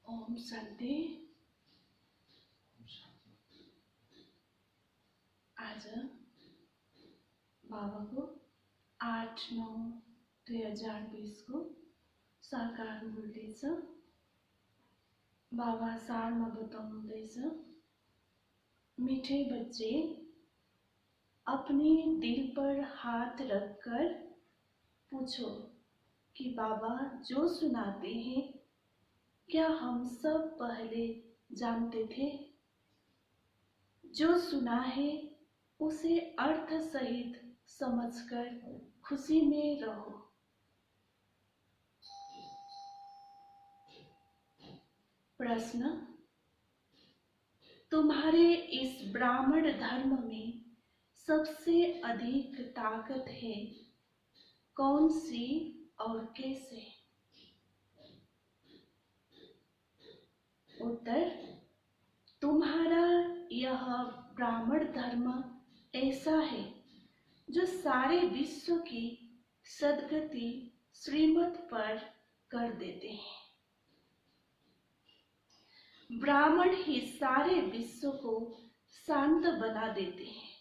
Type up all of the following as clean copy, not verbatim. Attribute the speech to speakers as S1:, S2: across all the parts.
S1: ओम शांति। आज बाबा को 8/9/2020 को साकार हुँदैछ। बाबा सारमा बताउनुहुँदैछ, मीठे बच्चे अपने दिल पर हाथ रखकर पूछो कि बाबा जो सुनाते हैं क्या हम सब पहले जानते थे? जो सुना है उसे अर्थ सहित समझकर खुशी में रहो। प्रश्न, तुम्हारे इस ब्राह्मण धर्म में सबसे अधिक ताकत है कौन सी और कैसे? उत्तर, तुम्हारा यह ब्राह्मण धर्म ऐसा है जो सारे विश्व की सद्गति श्रीमत पर कर देते हैं। ब्राह्मण ही सारे विश्व को शांत बना देते हैं।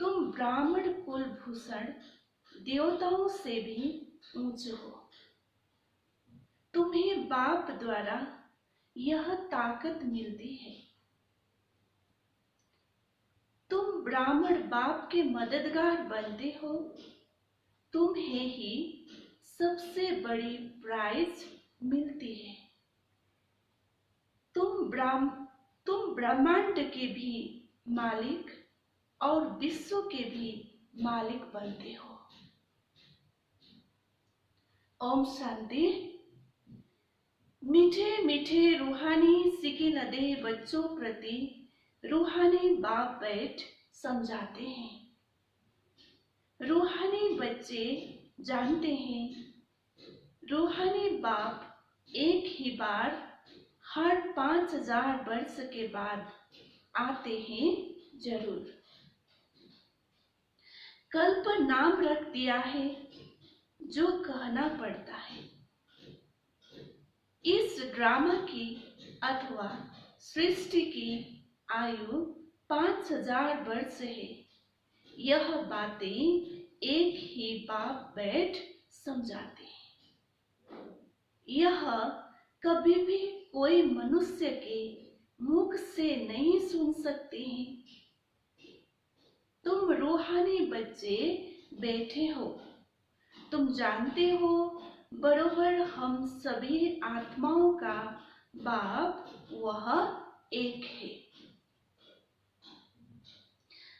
S1: तुम ब्राह्मण कुलभूषण देवताओं से भी ऊंचे हो। तुम्हें बाप द्वारा यह ताकत मिलती है। तुम ब्राह्मण बाप के मददगार बनते हो। तुम्हें ही सबसे बड़ी प्राइज मिलती है। तुम ब्रह्मांड के भी मालिक और विश्व के भी मालिक बनते हो। ओम शांति। मीठे मीठे रूहानी सिकिलदे बच्चों प्रति रूहानी बाप बैठ समझाते हैं। रूहानी बच्चे जानते हैं रूहानी बाप एक ही बार हर 5000 वर्ष के बाद आते हैं जरूर। कल पर नाम रख दिया है जो कहना पड़ता है। इस ड्रामा की अथवा सृष्टि की आयु 5000 वर्ष है। यह बातें एक ही बाप बैठ समझाते हैं। यह कभी भी कोई मनुष्य के मुख से नहीं सुन सकते हैं। तुम रूहानी बच्चे बैठे हो। तुम जानते हो बरोबर हम सभी आत्माओं का बाप वह एक है।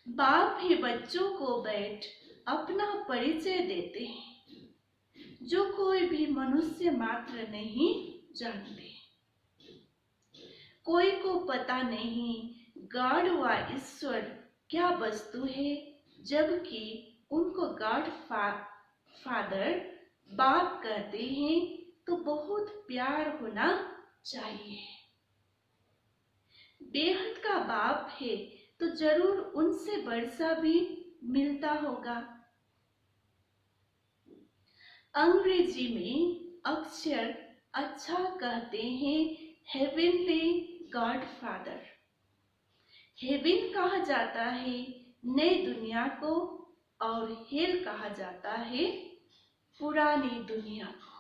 S1: बाप ही बच्चों को बैठ अपना परिचय देते हैं जो कोई भी मनुष्य मात्र नहीं जानते। कोई को पता नहीं गॉड व ईश्वर क्या वस्तु है, जबकि उनको गॉड फादर बाप कहते हैं तो बहुत प्यार होना चाहिए। बेहद का बाप है तो जरूर उनसे वर्षा भी मिलता होगा। अंग्रेजी में अक्षर अच्छा कहते हैं हेवनली गॉडफादर। हेवन कहा जाता है नई दुनिया को और हेल कहा जाता है पुरानी दुनिया को।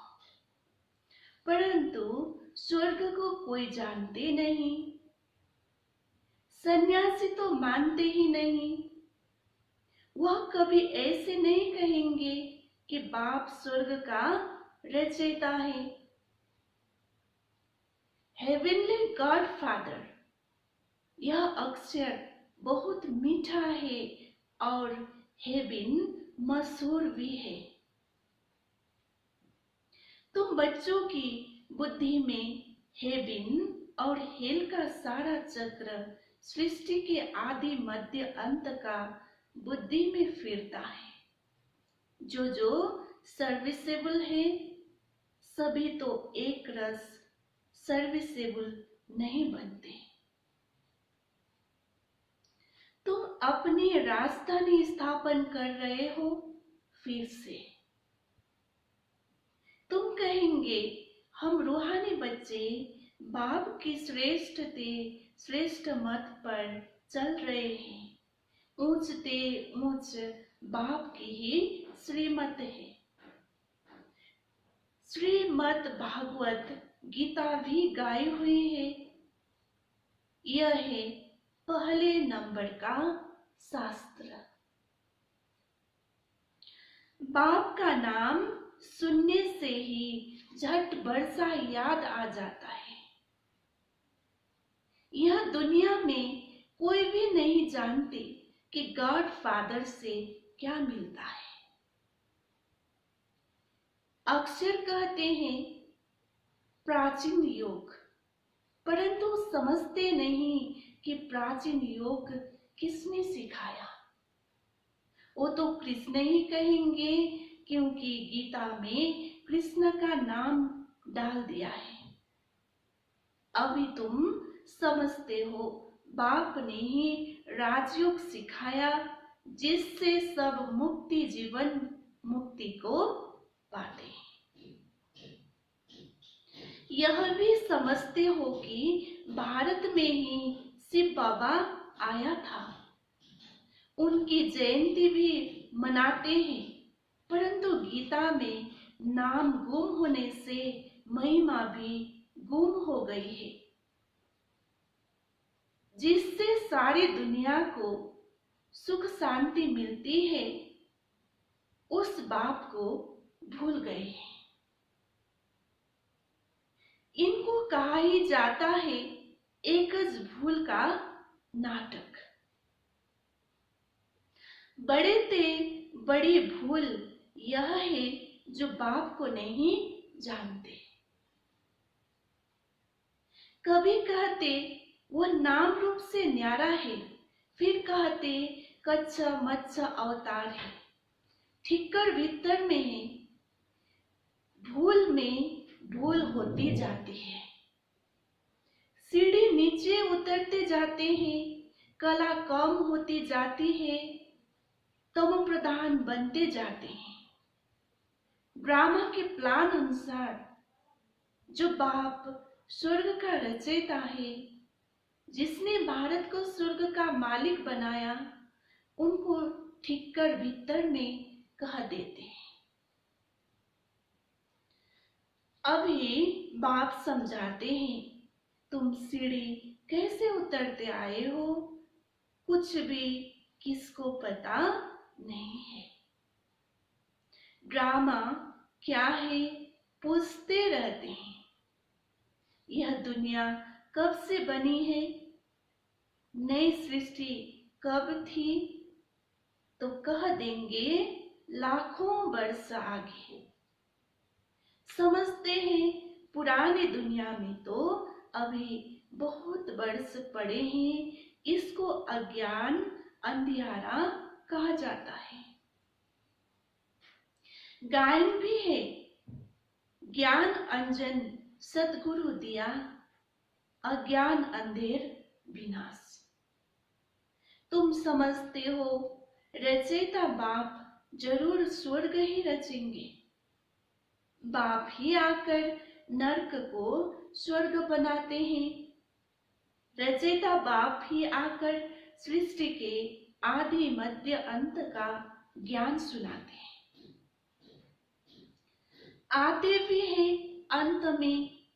S1: परंतु स्वर्ग को कोई जानते नहीं, सन्यासी तो मानते ही नहीं। वह कभी ऐसे नहीं कहेंगे कि बाप स्वर्ग का रचयिता है। हेवनली गॉडफादर, यह अक्षर बहुत मीठा है और हेवन मशहूर भी है। तुम बच्चों की बुद्धि में हेवन और हेल का सारा चक्र सृष्टि के आदि मध्य अंत का बुद्धि में फिरता है। जो जो सर्विसेबल है सभी तो एक रस सर्विसेबल नहीं बनते। तुम अपनी राजधानी स्थापन कर रहे हो। फिर से तुम कहेंगे हम रूहानी बच्चे बाप की श्रेष्ठ मत पर चल रहे हैं। ऊंचते ऊंच बाप की ही श्रीमत है। श्रीमद् भागवत गीता भी गाई हुई है। यह है पहले नंबर का शास्त्र। बाप का नाम सुनने से ही झट वर्षा याद आ जाता है। यह दुनिया में कोई भी नहीं जानते कि गॉड फादर से क्या मिलता है। अक्षर कहते हैं प्राचीन योग, परंतु समझते नहीं कि प्राचीन योग किसने सिखाया। वो तो कृष्ण ही कहेंगे क्योंकि गीता में कृष्ण का नाम डाल दिया है। अभी तुम समझते हो बाप ने ही राजयोग सिखाया जिससे सब मुक्ति जीवन मुक्ति को पाते। यह भी समझते हो कि भारत में ही शिव बाबा आया था। उनकी जयंती भी मनाते हैं, परंतु गीता में नाम गुम होने से महिमा भी गुम हो गई है, जिससे सारी दुनिया को सुख शांति मिलती है। उस बाप को भूल गए हैं। इनको कहा ही जाता है एकज भूल का नाटक। बड़े ते बड़ी भूल यह है जो बाप को नहीं जानते। कभी कहते वह नाम रूप से न्यारा है, फिर कहते कच्चा मच्चा अवतार है। ठिक्कर भीतर में है, भूल में भूल होती जाती है। सीढ़ी नीचे उतरते जाते हैं, कला कम होती जाती है, तमो प्रधान बनते जाते हैं। ब्रह्मा के प्लान अनुसार जो बाप स्वर्ग का रचयिता है, जिसने भारत को स्वर्ग का मालिक बनाया, उनको ठिक्कर भीतर में कह देते हैं। अभी बाप समझाते हैं तुम सीढ़ी कैसे उतरते आए हो, कुछ भी किसको पता नहीं है। ड्रामा क्या है पूछते रहते हैं। यह दुनिया कब से बनी है, नई सृष्टि कब थी, तो कह देंगे लाखों वर्ष आगे। समझते हैं पुरानी दुनिया में तो अभी बहुत वर्ष पड़े हैं। इसको अज्ञान अंधियारा कहा जाता है। गायन भी है, ज्ञान अंजन सतगुरु दिया, अज्ञान अंधेर विनाश। तुम समझते हो रचयिता बाप जरूर स्वर्ग ही रचेंगे, बाप ही आकर नरक को स्वर्ग बनाते हैं। रचयिता बाप ही आकर सृष्टि के आदि मध्य अंत का ज्ञान सुनाते हैं। आते भी हैं अंत में,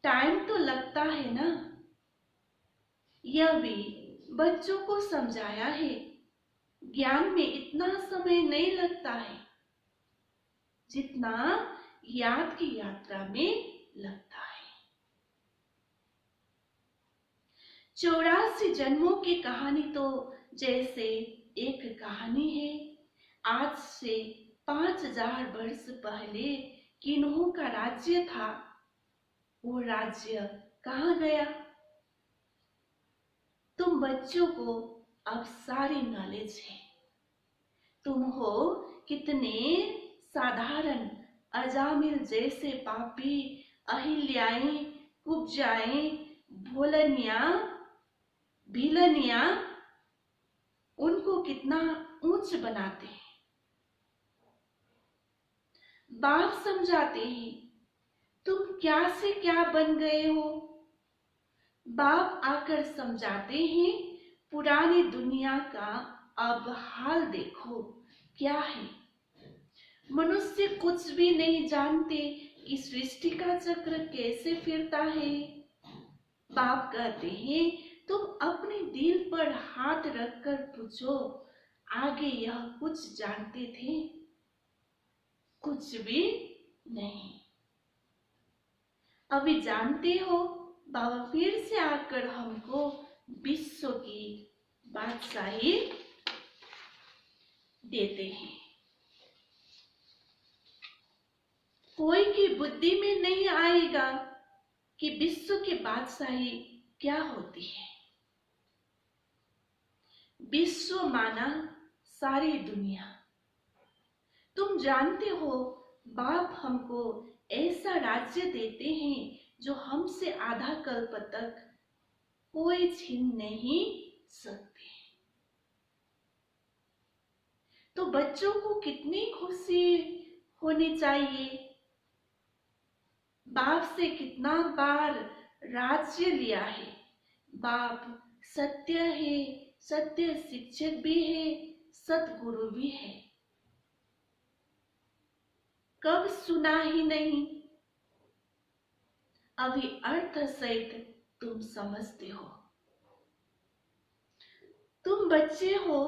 S1: टाइम तो लगता है ना। यह भी बच्चों को समझाया है, ज्ञान में इतना समय नहीं लगता है जितना याद की यात्रा में लगता है। 84 जन्मों की कहानी तो जैसे एक कहानी है। आज से 5000 वर्ष पहले किन्हों का राज्य था, वो राज्य कहाँ गया? तुम बच्चों को अब सारी नॉलेज है। तुम हो कितने साधारण, अजामिल जैसे पापी, अहिल्याएं, कुब्जाएं, भोलनिया, भीलनिया, उनको कितना ऊंच बनाते हैं। बाप समझाते हैं तुम क्या से क्या बन गए हो। बाप आकर समझाते हैं पुरानी दुनिया का अब हाल देखो क्या है। मनुष्य कुछ भी नहीं जानते कि सृष्टि का चक्र कैसे फिरता है। बाप कहते हैं तुम अपने दिल पर हाथ रखकर पूछो, आगे यह कुछ जानते थे? कुछ भी नहीं। अभी जानते हो, बाबा फिर से आकर हमको विश्व की बादशाही देते हैं। कोई की बुद्धि में नहीं आएगा कि विश्व की बादशाही क्या होती है। विश्व माना सारी दुनिया। तुम जानते हो बाप हमको ऐसा राज्य देते हैं जो हमसे आधा कल्प तक कोई छीन नहीं सकते। तो बच्चों को कितनी खुशी होनी चाहिए। बाप से कितना बार राज्य लिया है। बाप सत्य है, सत्य शिक्षक भी है, सतगुरु भी है। कब सुना ही नहीं। अभी अर्थ सहित तुम समझते हो। तुम बच्चे हो,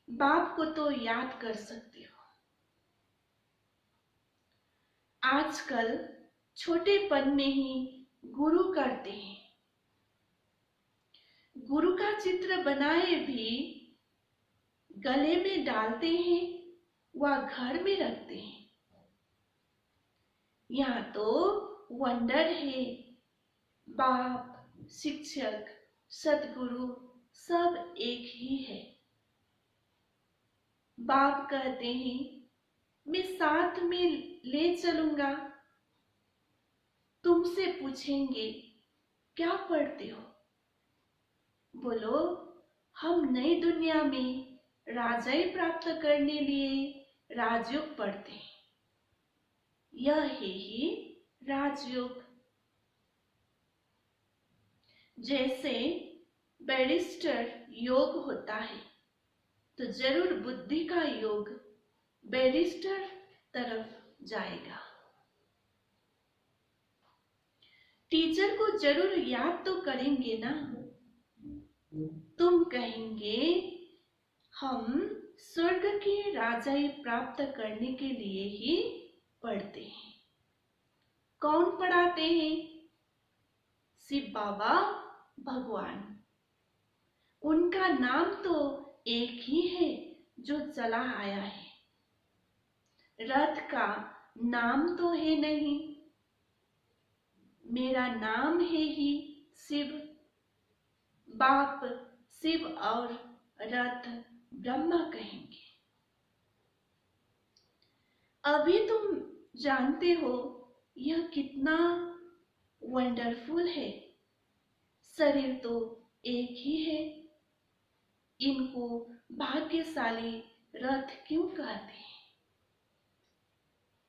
S1: बाप को तो याद कर सकते हो। आजकल छोटेपन में ही गुरु करते हैं। गुरु का चित्र बनाए भी गले में डालते हैं व घर में रखते हैं। यहाँ तो वंडर है। बाप, शिक्षक, सतगुरु सब एक ही है। बाप कहते हैं मैं साथ में ले चलूंगा। तुमसे पूछेंगे क्या पढ़ते हो? बोलो हम नई दुनिया में राजाई प्राप्त करने लिए राजयोग पढ़ते हैं। यह है ही राजयोग। जैसे बैरिस्टर योग होता है तो जरूर बुद्धि का योग बैरिस्टर तरफ जाएगा। टीचर को जरूर याद तो करेंगे ना। तुम कहेंगे हम स्वर्ग की राजाई प्राप्त करने के लिए ही पढ़ते हैं। कौन पढ़ाते हैं? शिव बाबा भगवान। उनका नाम तो एक ही है जो चला आया है। रथ का नाम तो है नहीं। मेरा नाम है ही शिव। बाप शिव और रथ ब्रह्मा कहेंगे। अभी तुम जानते हो यह कितना वंडरफुल है। शरीर तो एक ही है, इनको भाग्यशाली रथ क्यों कहते हैं?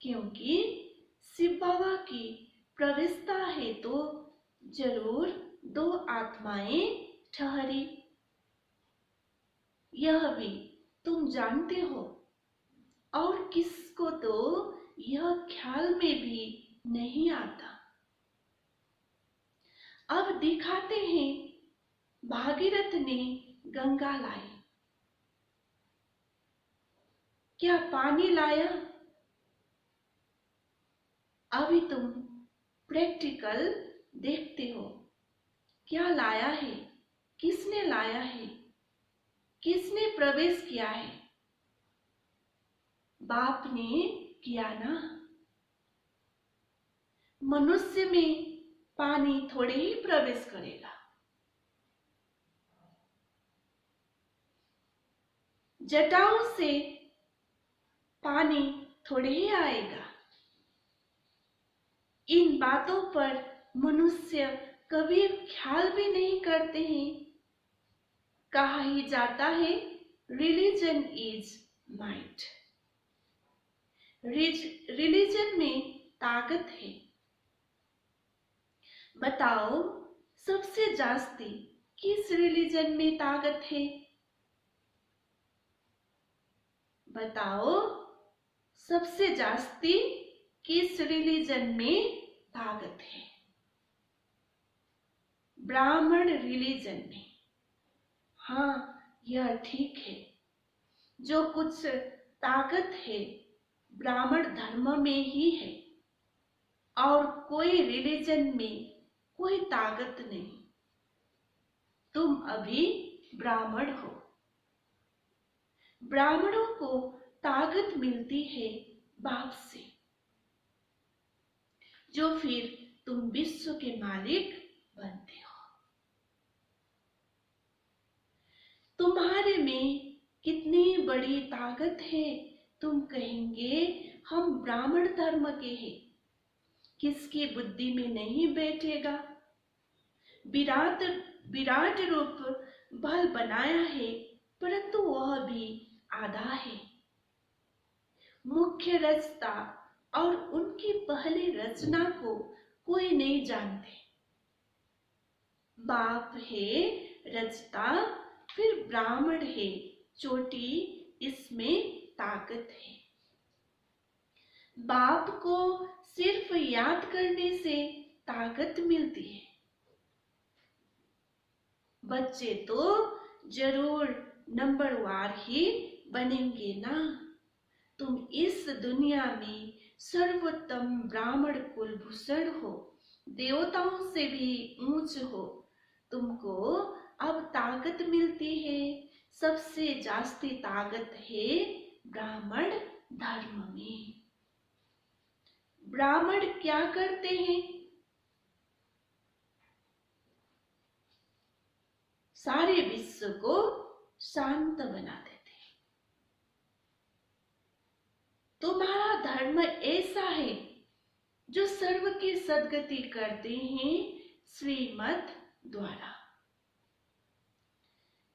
S1: क्योंकि शिव बाबा की प्रवेशता है तो जरूर दो आत्माएं ठहरी। यह भी तुम जानते हो, और किसको तो यह ख्याल में भी नहीं आता। अब दिखाते हैं, भागीरथ ने गंगा लाई। क्या पानी लाया? अभी तुम प्रैक्टिकल देखते हो। क्या लाया है? किसने लाया है? किसने प्रवेश किया है? बाप ने किया ना। मनुष्य में पानी थोड़े ही प्रवेश करेगा। जटाओं से पानी थोड़े ही आएगा। इन बातों पर मनुष्य कभी ख्याल भी नहीं करते हैं। कहा ही जाता है, रिलीजन इज माइट। रिलीजन में ताकत है। बताओ, सबसे जास्ती किस रिलीजन में ताकत है? बताओ, सबसे जास्ती किस रिलीजन में ताकत है? ब्राह्मण रिलीजन में। हाँ, यह ठीक है। जो कुछ ताकत है ब्राह्मण धर्म में ही है, और कोई रिलीजन में कोई ताकत नहीं। तुम अभी ब्राह्मण हो। ब्राह्मणों को ताकत मिलती है बाप से, जो फिर तुम विश्व के मालिक बनते हो। तुम्हारे में कितनी बड़ी ताकत है। तुम कहेंगे हम ब्राह्मण धर्म के हैं। किसकी बुद्धि में नहीं बैठेगा? विराट विराट रूप बल बनाया है, परंतु वह भी आधा है। मुख्य रचता और उनकी पहली रचना को कोई नहीं जानते। बाप है रचता, फिर ब्राह्मण है चोटी, इसमें ताकत है। बाप को सिर्फ याद करने से ताकत मिलती है। बच्चे तो जरूर नंबरवार ही बनेंगे ना। तुम इस दुनिया में सर्वोत्तम ब्राह्मण कुलभूषण हो, देवताओं से भी ऊंच हो। तुमको अब ताकत मिलती है। सबसे जास्ती ताकत है ब्राह्मण धर्म में। ब्राह्मण क्या करते हैं? सारे विश्व को शांत बना देते हैं। तुम्हारा धर्म ऐसा है जो सर्व की सद्गति करते हैं श्रीमत द्वारा।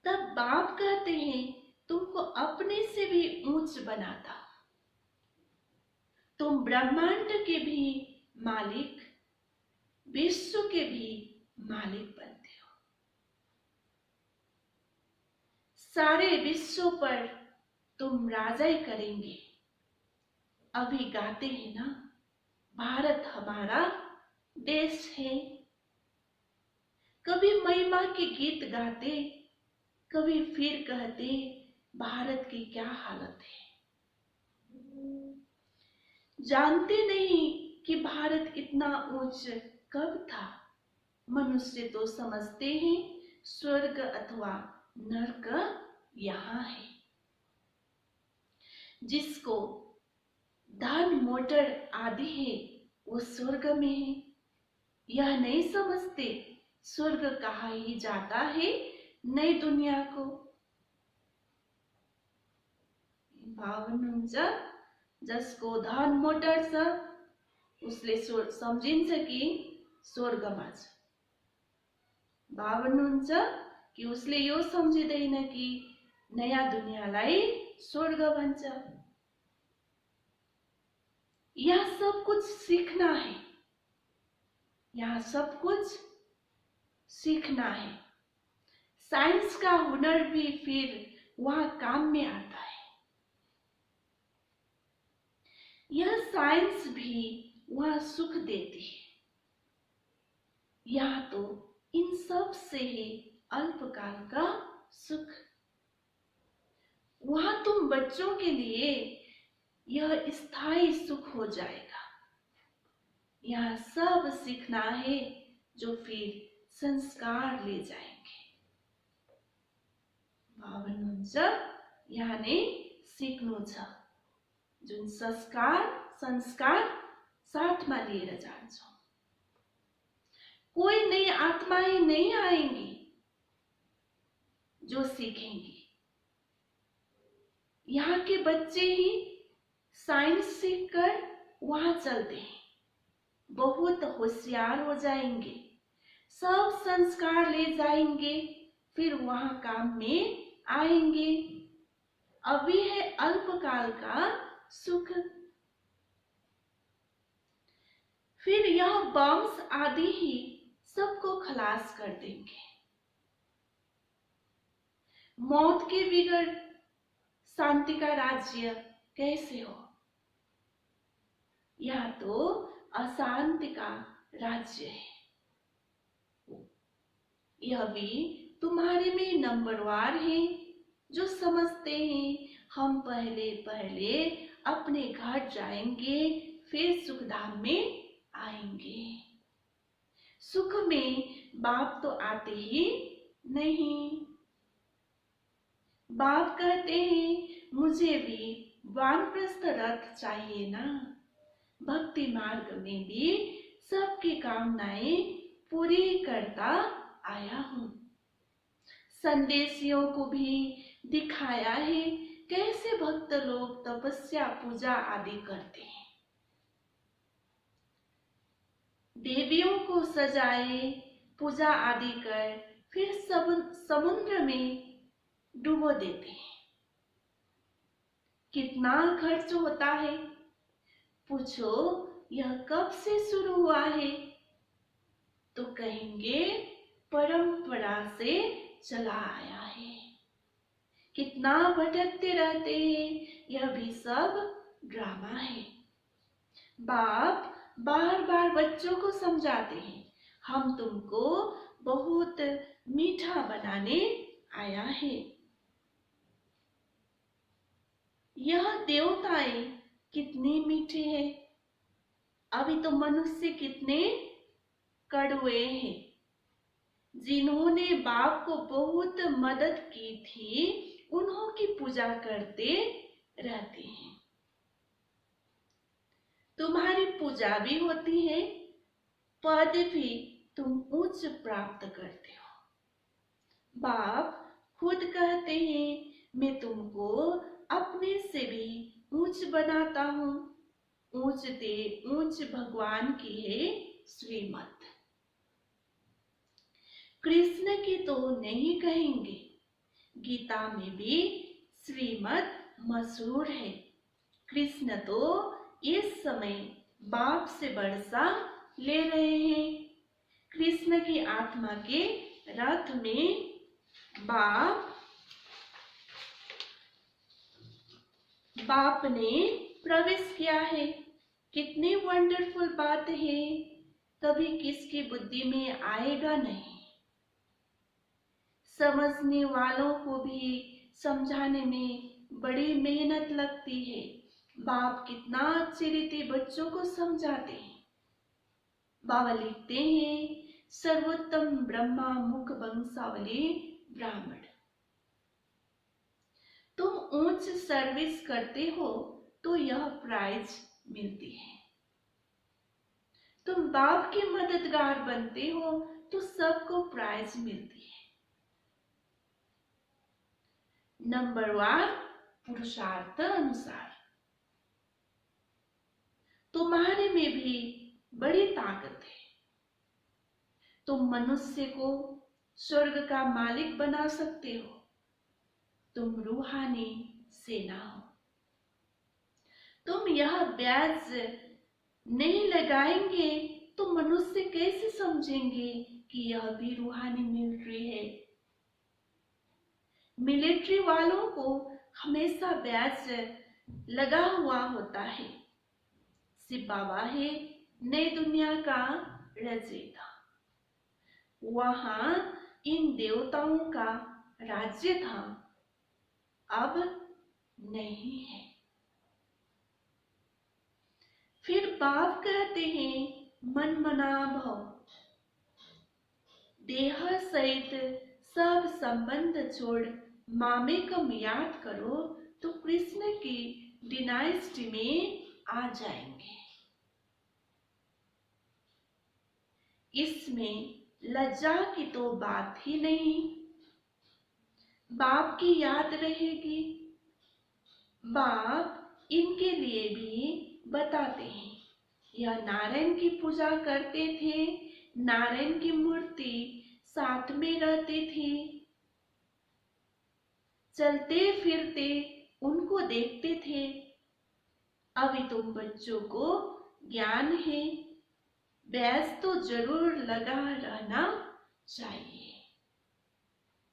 S1: तब बाप कहते हैं तुमको अपने से भी ऊंच बनाता। तुम ब्रह्मांड के भी मालिक, विश्व के भी मालिक बनते हो। सारे विश्व पर तुम राजाई करेंगे। अभी गाते हैं ना, भारत हमारा देश है। कभी महिमा के गीत गाते, कभी फिर कहते भारत की क्या हालत है। जानते नहीं कि भारत इतना ऊंच कब था। मनुष्य तो समझते हैं स्वर्ग अथवा नरक यहाँ है। जिसको धन मोटर आदि है वो स्वर्ग में है। यह नहीं समझते स्वर्ग कहा ही जाता है नई दुनिया को। 52 जसको धन मोटर छ उसले सम्झिन्छ कि स्वर्गमा छ। बा भन्नुहुन्छ कि उसले यो सम्झिँदैन कि नयाँ दुनियाँलाई स्वर्ग भन्छ। यहाँ सब कुछ सीखना है, यहाँ सब कुछ सीखना है। साइंस का हुनर भी फिर वहां काम में आता है। यह साइंस भी वहां सुख देती है। यहाँ तो इन सब से ही अल्पकाल का सुख। वहां तुम बच्चों के लिए यह स्थायी सुख हो जाएगा। यहाँ सब सीखना है जो फिर संस्कार ले जाएंगे। भन्नुहुन्छ यहाँले सिक्नु छ, जुन संस्कार साथमा लिएर जान्छौं। कोई नई आत्माएं नहीं आएंगी जो सीखेंगी। यहाँ के बच्चे ही साइंस सीखकर वहां चलते हैं, बहुत होशियार हो जाएंगे, सब संस्कार ले जाएंगे, फिर वहां काम में आएंगे। अभी है अल्पकाल का सुख, फिर यह बम्स आदि ही सबको खलास कर देंगे। मौत के बिगड़ शांति का राज्य कैसे हो? यह तो अशांति का राज्य है। यह भी तुम्हारे में नंबरवार है जो समझते हैं हम पहले अपने घर जाएंगे, फिर सुखधाम में आएंगे। सुख में बाप तो आते ही नहीं। बाप कहते हैं मुझे भी वानप्रस्थ रथ चाहिए ना। भक्ति मार्ग में भी सबकी कामनाएं पूरी करता आया हूं। संदेशियों को भी दिखाया है कैसे भक्त लोग तपस्या पूजा आदि करते हैं। देवियों को सजाए, पूजा आदि कर फिर समुद्र में डुबो देते हैं। कितना खर्च होता है? पूछो यह कब से शुरू हुआ है? तो कहेंगे परंपरा से चला आया है। कितना भटकते रहते हैं, यह भी सब ड्रामा है। बाप बार बार बच्चों को समझाते हैं हम तुमको बहुत मीठा बनाने आया है। यह देवताएं कितने मीठे हैं, अभी तो मनुष्य कितने कड़वे हैं। जिन्होंने बाप को बहुत मदद की थी उन्हों की पूजा करते रहते हैं। तुम्हारी पूजा भी होती है, पद भी तुम उच्च प्राप्त करते हो। बाप खुद कहते हैं मैं तुमको अपने से भी ऊंच बनाता हूं। ऊंच भगवान की है श्रीमत। कृष्ण की तो नहीं कहेंगे, गीता में भी श्रीमत मशहूर है। कृष्ण तो इस समय बाप से बरसा ले रहे हैं। कृष्ण की आत्मा के रथ में बाप ने प्रवेश किया है। कितनी वंडरफुल बात है, कभी किसकी बुद्धि में आएगा नहीं। समझने वालों को भी समझाने में बड़ी मेहनत लगती है। बाप कितना अच्छी रीति बच्चों को समझाते हैं। बाबा लिखते हैं सर्वोत्तम ब्रह्मा मुख वंशावली ब्राह्मण। तुम उच्च सर्विस करते हो तो यह प्राइज मिलती है। तुम बाप के मददगार बनते हो तो सबको प्राइज मिलती है। नंबरवार पुरुषार्थ अनुसार तुम्हारे में भी बड़ी ताकत है। तुम मनुष्य को स्वर्ग का मालिक बना सकते हो। तुम रूहानी सेना हो। तुम यह ब्याज नहीं लगाएंगे तो मनुष्य कैसे समझेंगे कि यह भी रूहानी मिलिट्री है। मिलिट्री वालों को हमेशा ब्याज लगा हुआ होता है। शिव बाबा है नई दुनिया का रचयिता। वहां इन देवताओं का राज्य था, अब नहीं है। फिर बाप कहते हैं मन मना भव, देह सहित सब संबंध छोड़ मामेकम याद करो तो कृष्ण की डिनाइस्टी में आ जाएंगे। इसमें लज्जा की तो बात ही नहीं। बाप की याद रहेगी। बाप इनके लिए भी बताते हैं। यह नारायण की पूजा करते थे। नारायण की मूर्ति साथ में रहती थी। चलते फिरते उनको देखते थे। अभी तुम बच्चों को ज्ञान है, ब्याज तो जरूर लगा रहना चाहिए।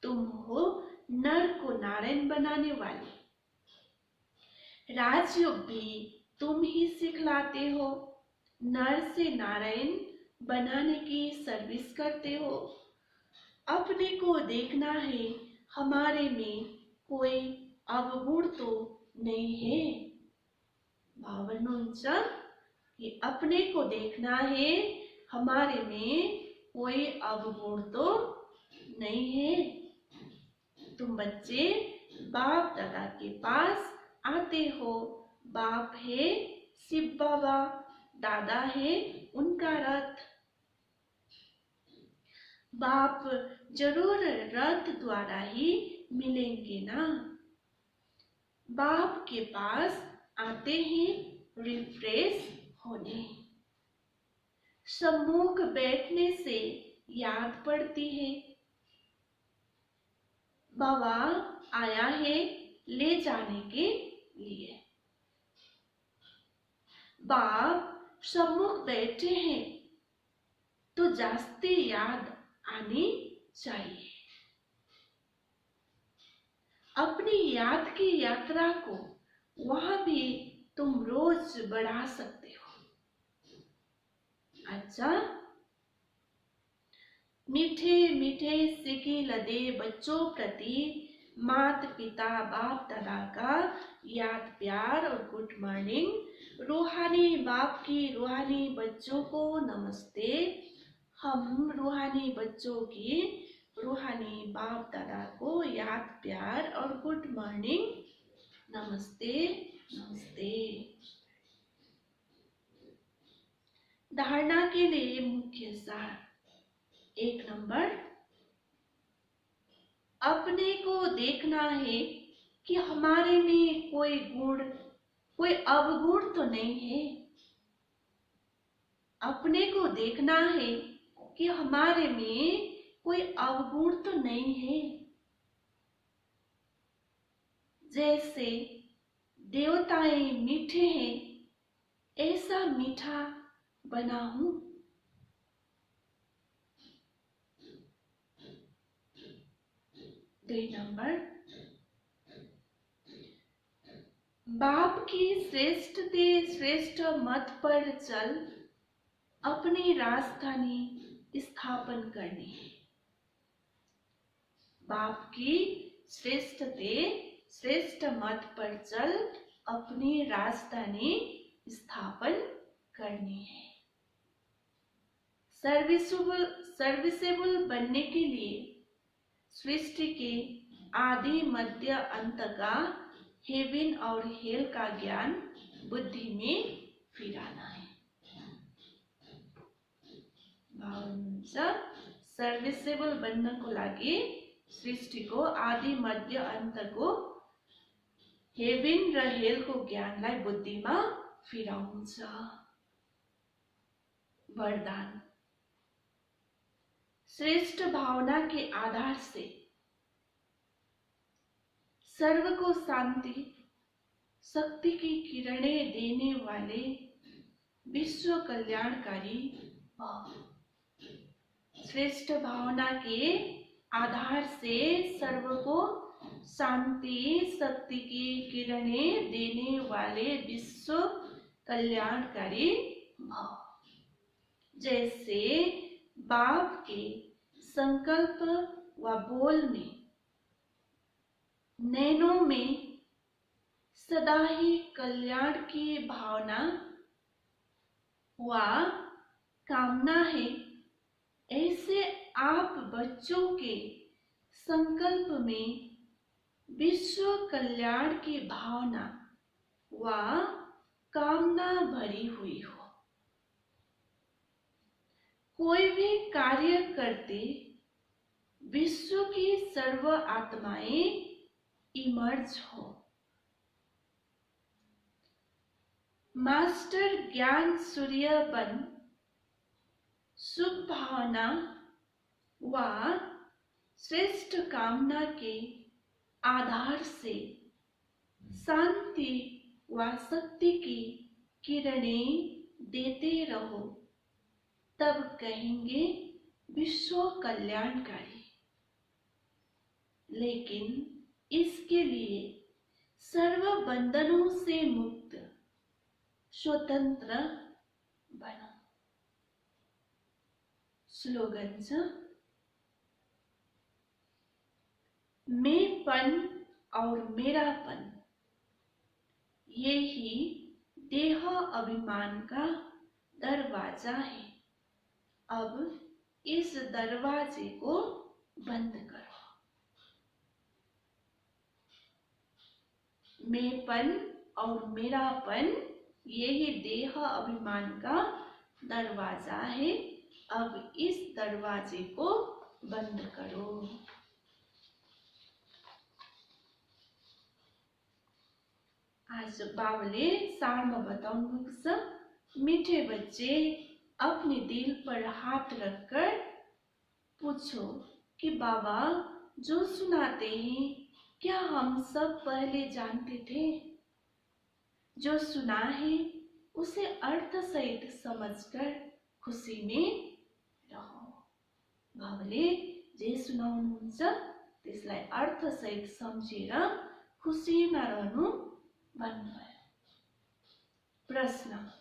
S1: तुम हो नर को नारायण बनाने वाले। राजयोग भी तुम ही सिखलाते हो। नर से नारायण बनाने की सर्विस करते हो। अपने को देखना है, हमारे में कोई अवगुण तो नहीं है। भावनुंचा कि अपने को देखना है, हमारे में कोई अवगुण तो नहीं है। तुम बच्चे बाप दादा के पास आते हो। बाप है शिव बाबा, दादा है उनका रथ। बाप जरूर रथ द्वारा ही मिलेंगे ना। बाप के पास आते हैं रिफ्रेश होने। सम्मुख बैठने से याद पड़ती है, बाबा आया है ले जाने के लिए। बाप सम्मुख बैठे हैं तो जास्ती याद आनी चाहिए। अपनी याद की यात्रा को वहां भी तुम रोज बढ़ा सकते हो। अच्छा, मीठे मीठे सिके लदे बच्चों प्रति माता पिता बाप दादा का याद प्यार और गुड मॉर्निंग। रूहानी बाप की रूहानी बच्चों को नमस्ते। हम रूहानी बच्चों की रूहानी बाप दादा को याद प्यार और गुड मॉर्निंग। नमस्ते नमस्ते। धारणा के लिए मुख्य सार। 1 नंबर, अपने को देखना है कि हमारे में कोई गुण, कोई अवगुण तो नहीं है। अपने को देखना है कि हमारे में कोई अवगुण तो नहीं है। जैसे देवताएं मीठे हैं, ऐसा मीठा बना हूं। दो नंबर, बाप की श्रेष्ठ ते श्रेष्ठ मत पर चल अपनी राजधानी स्थापन करनी है। बाप की श्रेष्ठ ते श्रेष्ठ मत पर चल अपनी राजधानी स्थापन करनी है। सर्विसेबल बनने के लिए सृष्टि के आदि मध्य अंत का हेवन और हेल का ज्ञान बुद्धि में फिराना है। सर्विसेबल बनने को लागे सृष्टि को आदि मध्य अंत को हेवन र हेल को ज्ञानलाई बुद्धिमा फिराउँछ। वरदान। श्रेष्ठ भावना के आधार से सर्व को शांति शक्ति की किरणें देने वाले विश्व कल्याणकारी भाव। श्रेष्ठ भावना के आधार से सर्व को शांति शक्ति की किरणें देने वाले विश्व कल्याणकारी भाव। जैसे बाप के संकल्प व बोल में नैनों में सदा ही कल्याण की भावना व कामना है, ऐसे आप बच्चों के संकल्प में विश्व कल्याण की भावना व कामना भरी हुई हो। कोई भी कार्य करते विश्व की सर्व आत्माएं इमर्ज हो। मास्टर ज्ञान सूर्य बन शुभ भावना व श्रेष्ठ कामना के आधार से शांति व शक्ति की किरणें देते रहो, तब कहेंगे विश्व कल्याणकारी। लेकिन इसके लिए सर्व बंधनों से मुक्त स्वतंत्र बनो। स्लोगन। मैंपन और मेरापन, ये ही देह अभिमान का दरवाजा है। अब इस दरवाजे को बंद करो। मैंपन और मेरापन, ये ही देह अभिमान का दरवाजा है। अब इस दरवाजे को बंद करो। आज बाबले सार में बताऊंगा। मीठे बच्चे अपने दिल पर हाथ रखकर पूछो कि बाबा जो सुनाते हैं क्या हम सब पहले जानते थे? जो सुना है उसे अर्थ सहित समझकर खुशी में रहो। बाबले जे सुनाउनुहुन्छ त्यसलाई अर्थ सहित सम्झेर खुशीमा रहनु भन्नुभयो। प्रश्न,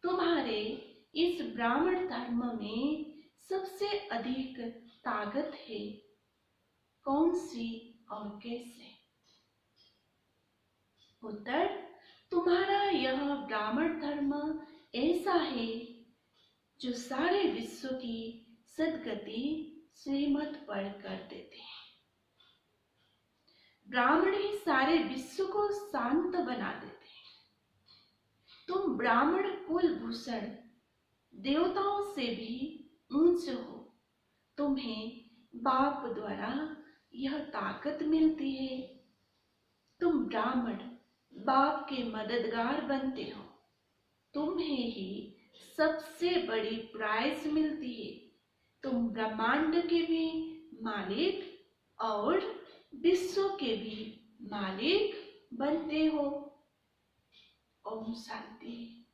S1: तुम्हारे इस ब्राह्मण धर्म में सबसे अधिक ताकत है कौन सी और कैसे? उत्तर, तुम्हारा यह ब्राह्मण धर्म ऐसा है जो सारे विश्व की सद्गति श्रीमत पर कर देते हैं। ब्राह्मण ही सारे विश्व को शांत बना देते हैं। तुम ब्राह्मण कुलभूषण देवताओं से भी ऊंच हो। तुम्हें बाप द्वारा यह ताकत मिलती है। तुम ब्राह्मण बाप के मददगार बनते हो। तुम्हें ही सबसे बड़ी प्राइज मिलती है। तुम ब्रह्मांड के भी मालिक और विश्व के भी मालिक बनते हो। ओम शांति।